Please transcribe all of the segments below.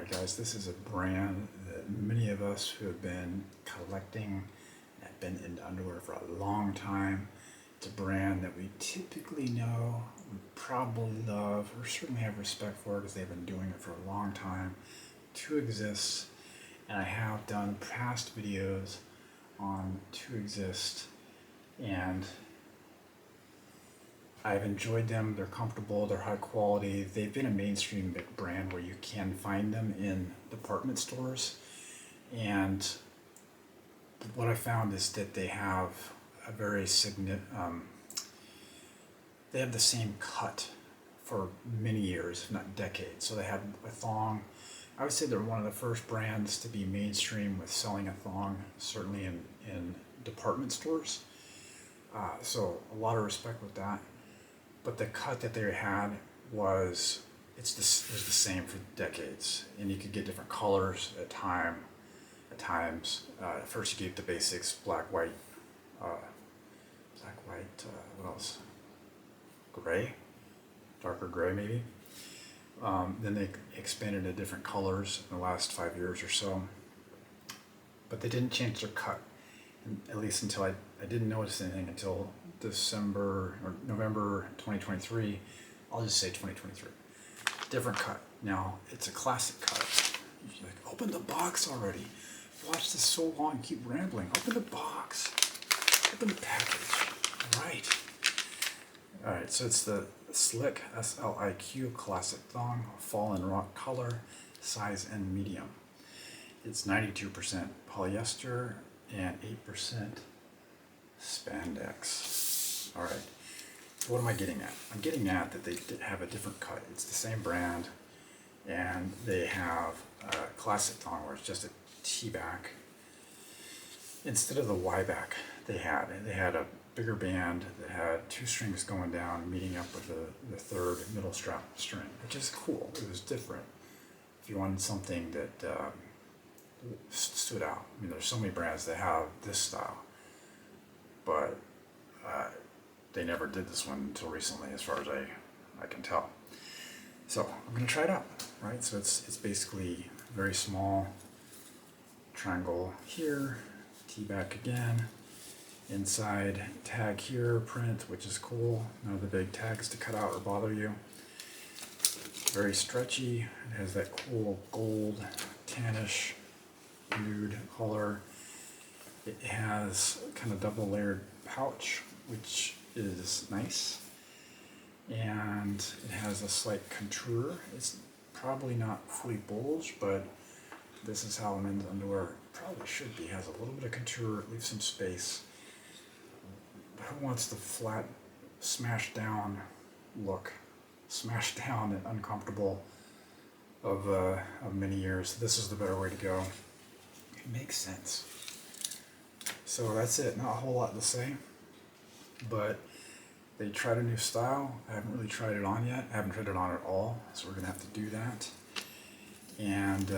Alright guys, this is a brand that many of us who have been collecting, have been into underwear for a long time. It's a brand that we typically know, we probably love, or certainly have respect for because they've been doing it for a long time to exist. And I have done past videos on to exist, and I've enjoyed them. They're comfortable, they're high quality. They've been a mainstream brand where you can find them in department stores. And what I found is that they have a very they have the same cut for many years, if not decades. So they have a thong. I would say they're one of the first brands to be mainstream with selling a thong, certainly in department stores. So a lot of respect with that. But the cut that they had was it was the same for decades, and you could get different colors at times. First you get the basics: black, white, what else? Gray, darker gray maybe. Then they expanded to different colors in the last 5 years or so. But they didn't change their cut, at least until I didn't notice anything until December or November 2023. I'll just say 2023. Different cut. Now, it's a classic cut. You're like, open the box already. Watch this so long, keep rambling. Open the box. Open the package. Alright, so it's the Slick, S-L-I-Q Classic Thong, Fallen Rock color, size and medium. It's 92% polyester and 8% spandex. Alright, what am I getting at? I'm getting at that they have a different cut. It's the same brand, and they have a classic thong where it's just a T-back instead of the Y-back they had a bigger band that had 2 strings going down, meeting up with the third middle strap string, which is cool. It was different. If you wanted something that stood out. I mean, there's so many brands that have this style, but they never did this one until recently, as far as I can tell. So I'm going to try it out, right? So it's basically very small triangle here, T-back again, inside tag here, print, which is cool. None of the big tags to cut out or bother you. Very stretchy. It has that cool gold, tannish, nude color. It has kind of double layered pouch, which is nice, and it has a slight contour. It's probably not fully bulged, but this is how men's underwear probably should be. It has a little bit of contour, leaves some space. Who wants the flat, smashed down look? Smashed down and uncomfortable of many years. This is the better way to go. It makes sense. So that's it. Not a whole lot to say, but they tried a new style. I haven't really tried it on yet. I haven't tried it on at all, so we're gonna have to do that. And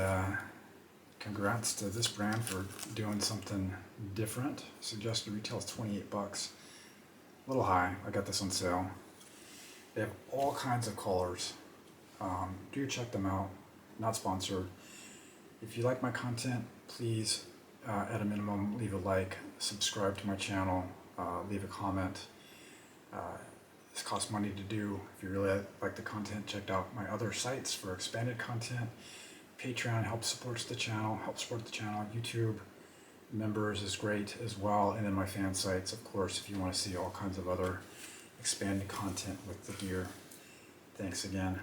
congrats to this brand for doing something different. Suggested retail is 28 bucks. A little high. I got this on sale. They have all kinds of colors. Do check them out. Not sponsored. If you like my content, please, at a minimum, leave a like, subscribe to my channel, leave a comment. This costs money to do. If you really like the content, check out my other sites for expanded content. Patreon helps support the channel. YouTube members is great as well, and then my fan sites, of course, if you want to see all kinds of other expanded content with the gear. Thanks again.